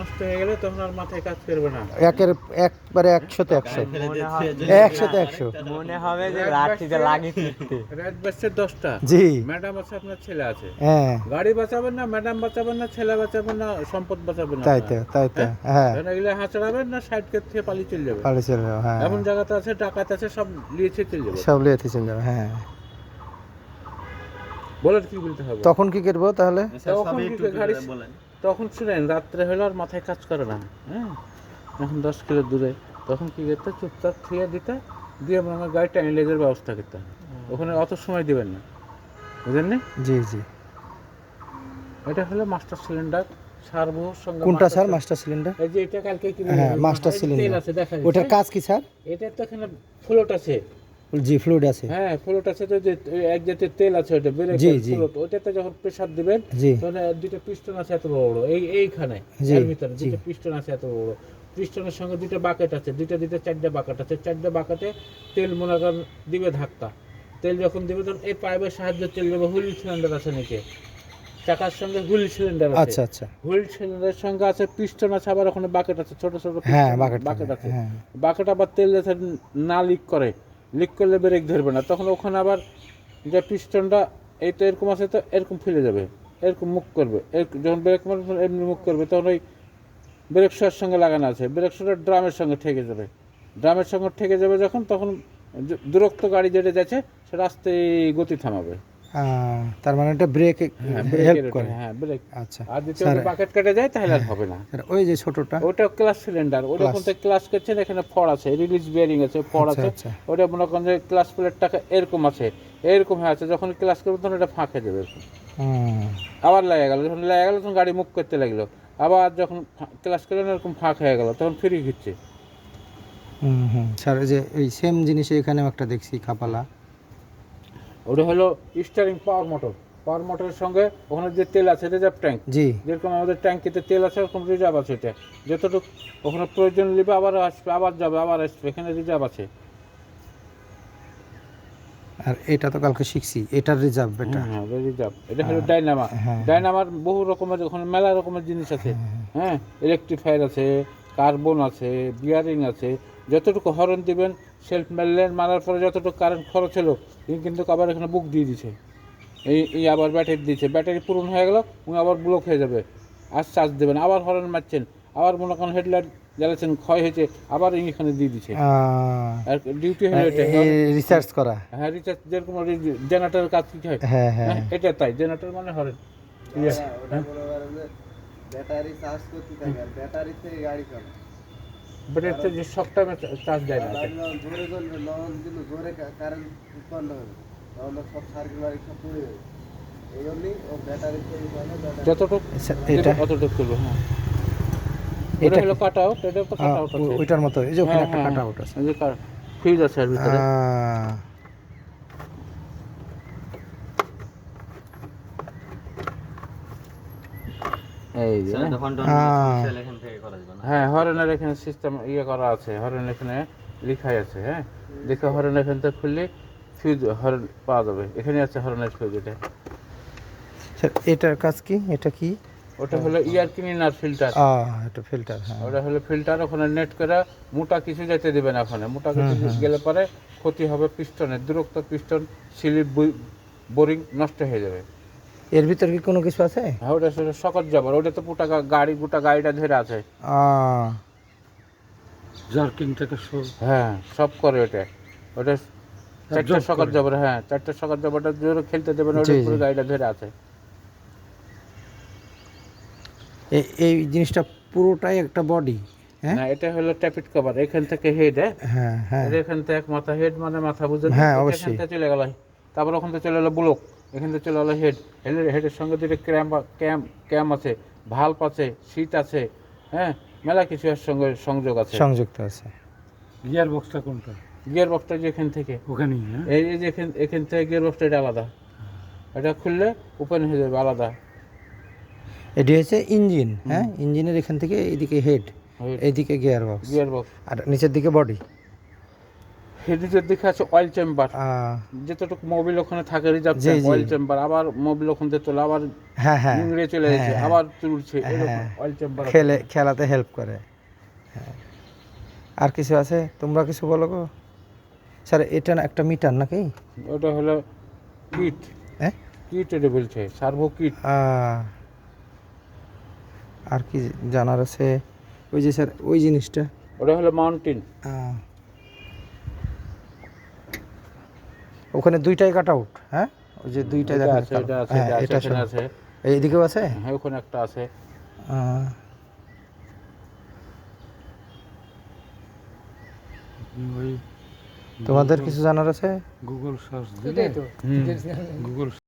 নষ্ট হয়ে গেলে তখন আর মাথায় কাজ করবে না। একবারে 100-তে 100, 100-তে 100। মনে হবে যে রাত্রিতে লাগি ফিরতে। রাত বাজছে 10টা, জি ম্যাডাম আছে, আপনার ছেলে আছে, হ্যাঁ, গাড়ি বাঁচাবেন না, ম্যাডাম বাঁচাবেন না, ছেলে বাঁচাবেন না, সম্পদ বাঁচাবেন না তাই তো আপনার। তাই তো, হ্যাঁ এগুলো হাঁচড়াবেন না, সাইড থেকে পালিয়ে চলে যাবে। পালিয়ে চলে যাবো, হ্যাঁ এমন জায়গাতে আছে, ডাকাত আছে, সব নিয়েছে চলে যাবে। সব লিয়ে চলে যাবো, হ্যাঁ। বলেন কি বলতে হবে? তখন কি করবো তাহলে? তখন কি করে গাড়ি, তখন শুনেন রাত্রে হলে আর মাথায় কাজ করে না, হ্যাঁ, এখন 10 কিলো দূরে, তখন কি করতে, চুপচাপ থিয়ে দিতে, দিয়ে আমার গাড়ি টাইম লেগের ব্যবস্থা করতে হবে। ওখানে অত সময় দিবেন না, বুঝলেন না? জি জি। এটা হলো মাস্টার সিলিন্ডার, সার্ভোর সঙ্গে। কোনটা স্যার মাস্টার সিলিন্ডার? এই যে এটা কালকে কি হ্যাঁ মাস্টার তেল সিলিন্ডার, আছে দেখা ওটার কাজ কি স্যার? এটা তো এখানে ফ্লোট আছে, জি ফ্লুইড আছে, হ্যাঁ ফ্লোট আছে, তো যে এক জাতীয় তেল আছে, ওটা ব্রেক জি, জি। ফ্লোট, ওটাতে যখন প্রেসার দিবেন জি তখন দুটো পিস্টন আছে এত বড় বড়, এইখানে জি, এর ভিতরে জি। দুটো পিস্টন আছে এত বড় বড়, পিস্টনের সঙ্গে দুটো বাকেট আছে, দুটো দুটো 4টে বাকেট আছে, 4টে বাকেটে তেল মনে করেন দিবে ধাক্কা, তেল যখন দিবে তখন এই পাইপের সাহায্যে তেল দেবে। হুইল সিলিন্ডার আছে নিচে, চাকার সঙ্গে হুইল সিলিন্ডার আছে, আচ্ছা আচ্ছা, হুইল সিলিন্ডারের সঙ্গে আছে পিস্টন আছে, আবার ওখানে বাকেট আছে, ছোট ছোট হ্যাঁ piston বাকেট আছে। হ্যাঁ, বাকেট আবার তেল যাতে না লিক করে, লিক করলে ব্রেক ধরবে না, তখন ওখানে আবার যে পিস্টনটা এই তো এরকম আছে, তো এরকম ফেলে যাবে, এরকম মুখ করবে, যখন ব্রেক মারবে তখন এমনি মুখ করবে, তখন ওই ব্রেক শোয়ের সঙ্গে লাগানো আছে, ব্রেক শোটা ড্রামের সঙ্গে ঠেকে যাবে, ড্রামের সঙ্গে ঠেকে যাবে যখন, তখন দূরত্ব গাড়ি যেটা যাচ্ছে সেটা আস্তে গতি থামাবে। তার মানে এটা ব্রেক হেল্প করে, হ্যাঁ ব্রেক। আচ্ছা। আর যদি স্যার বাকেট কেটে যায় তাহলে আর হবে না। স্যার, ওই যে ছোটটা ওটা ক্লাস সিলিন্ডার, ওটা কোন থেকে ক্লাস করছেন, এখানে ফড় আছে, রিলিজ বিয়ারিং আছে, ফড় আচ্ছা আছে, আচ্ছা, ওটা মনে করেন যে ক্লাস প্লেটটাকে এরকম আছে, এরকম হয়ে আছে, যখন ক্লাস করবে তখন এটা ফাঁকে যাবে এরকম। হুম, আবার লেগে গেল, যখন লেগে গেল তখন গাড়ি মুভ করতে লাগলো, আবার যখন ক্লাস করলেন এরকম ফাঁক হয়ে গেল, তখন ফ্রি ঘুরছে। হুম হুম। স্যার এই যে এই সেম জিনিস এখানেও একটা দেখছি খাপালা, ওটা হলো স্টারিং পাওয়ার মোটর, পাওয়ার মোটরের সঙ্গে ওখানে যে তেল আছে, রিজার্ভ ট্যাঙ্ক, জি যেরকম আমাদের ট্যাঙ্কিতে তেল আছে ওরকম রিজার্ভ আছে, এটা যতটুকু ওখানে প্রয়োজন নেবে আবার আসবে, আবার যাবে, আবার আসবে, এখানে রিজার্ভ আছে। আর এটা তো কালকে শিখছি, এটার রিজার্ভ এটা, হ্যাঁ রিজার্ভ, এটা হলো ডাইনামা। হ্যাঁ ডাইনামার বহু রকমের, ওখানে মেলা রকমের জিনিস আছে, হ্যাঁ ইলেকট্রিফায়ার আছে, কার্বন আছে, বিয়ারিং আছে, যতটুকু হরন দিবেন, সেলফ মেললেন, মারার পরে যতটুকু কারেন্ট খরচ হলো কিন্তু আবার এখানে বুক দিয়ে দিছে, এই আবার ব্যাটারি দিয়েছে, ব্যাটারি পূরণ হয়ে গেল উনি আবার ব্লক হয়ে যাবে, আর চার্জ দেবেন, আবার হরন মারছেন, আবার মনে করেন হেডলাইট জ্বালাচ্ছেন, ক্ষয় হয়েছে, আবার এখানে দিয়ে দিচ্ছে। আর ডিউটি হলো এটা রিসার্চ করা, হ্যাঁ রিচার্জ, যেরকম জেনারেটরের কাজ কি হয়, হ্যাঁ হ্যাঁ, হ্যাঁ এটা তাই, জেনারেটর মানে হরেন ব্যাটারি চার্জ করতে থাকে, আর ব্যাটারি থেকে গাড়ি চলে। ব্যাটারিতে যে সব টাইমে চার্জ দেয় না, জোরে চলবে, লং দিলে জোরে কারেন্ট উৎপন্ন হবে, তখন সব সার্কিট বাড়ি সব পড়ে যাবে। এই জন্যই ও ব্যাটারি থেকে যতটুকু এটা অতটুকু করবো। হ্যাঁ এটা হলো কাট আউট, এটা তো কাট আউট আছে, ওইটার মতো, এই যে ওখানে একটা কাট আউট আছে, এই যে ফিউজ আছে এর ভিতরে। এই যে হ্যাঁ হরেনের এখানে সিস্টেম করা আছে, হরেন এখানে লেখাই আছে, হ্যাঁ দেখে হরেন এখান থেকে খুললে ফিউজ হরেন পাওয়া যাবে, এখানে আছে হরেনের ফিউজ। এটা স্যার এটার কাজ কি, এটা কি? ওটা হলো ইয়ার ক্লিনার ফিল্টার, এটা ফিল্টার, হ্যাঁ ওটা হলো ফিল্টার, ওখানে নেট করে মোটা কিছু যেতে দেবে না, ওখানে মোটা কিছু গেলে পরে ক্ষতি হবে পিস্টনের, দূরত্ব পিস্টন স্লিপ বোরিং নষ্ট হয়ে যাবে। এর ভিতর কি কোনো কিছু আছে? হ্যাঁ ওটা শকত যাবার, ওটা তো পুটা গাড়ি গোটা গাড়িটা ধরে আছে, জার্কিং থেকে হ্যাঁ সব করে ওটা, ওটা 4টে শকত যাবার, হ্যাঁ 4টে শকত যাবারটা জোরে খেলতে দেবে না, ওটা পুরো গাড়িটা ধরে আছে। এই জিনিসটা পুরোটাই একটা বডি, হ্যাঁ না এটা হলো ট্যাপিট কভার, এখান থেকে হেড, হ্যাঁ হ্যাঁ, এখান থেকে এক মাথা হেড মানে মাথা বুঝে, হ্যাঁ, এখান অবশ্যই। থেকে চলে গেল, তারপর ওখান থেকে চলে এলো ব্লক, এখান থেকে চলে এলো হেড, হেডের সঙ্গে দুটো ক্যাম আছে, ভাল্ব আছে, সিট আছে, হ্যাঁ মেলা কিছু এর সঙ্গে সংযোগ আছে, সংযুক্ত আছে। গিয়ার বক্সটা কোনটা? গিয়ার বক্সটা যে এখান থেকে, ওখানেই, হ্যাঁ এই যে এখান থেকে গিয়ার বক্সটা এটা আলাদা, এটা খুললে ওপেন হয়ে যাবে আলাদা। এটি হচ্ছে ইঞ্জিন, হ্যাঁ ইঞ্জিনের এখান থেকে এইদিকে হেড, এইদিকে গিয়ার বক্স, গিয়ার বক্স, আর নিচের দিকে বডি। নিচের দিকে আছে অয়েল চেম্বার, আহ, যতটুকু মোবিল ওখানে থাকে রিজার্ভ জি, জি। অয়েল চেম্বার, আবার মোবিল ওখান থেকে তোলে, আবার হ্যাঁ হ্যাঁ নিংড়ে চলে হ্যাঁ, যাচ্ছে, হ্যাঁ। আবার তুলছে, এরকম হ্যাঁ। অয়েল চেম্বার খেলাতে হেল্প করে। হ্যাঁ। আর কিছু আছে, তোমরা কিছু বলো গো। স্যার এটা না একটা মিটার নাকি? ওটা হলো কিট, হ্যাঁ কিট এটা বলছে, সার্ভো কিট। আর কি জানার আছে? ওই যে স্যার ওই জিনিসটা, ওটা হলো মাউন্টেন। ওখানে দুইটাই কাট আউট, হ্যাঁ ওই যে দুইটাই এটা দেখা আছে, এটা আছে, হ্যাঁ, এটা আছে, এটা এখানে সব। আছে, এইদিকেও আছে। হ্যাঁ ওখানে একটা আছে। আহ, ওই তোমাদের কিছু জানার আছে? গুগল সার্চ দিলে হুম। গুগল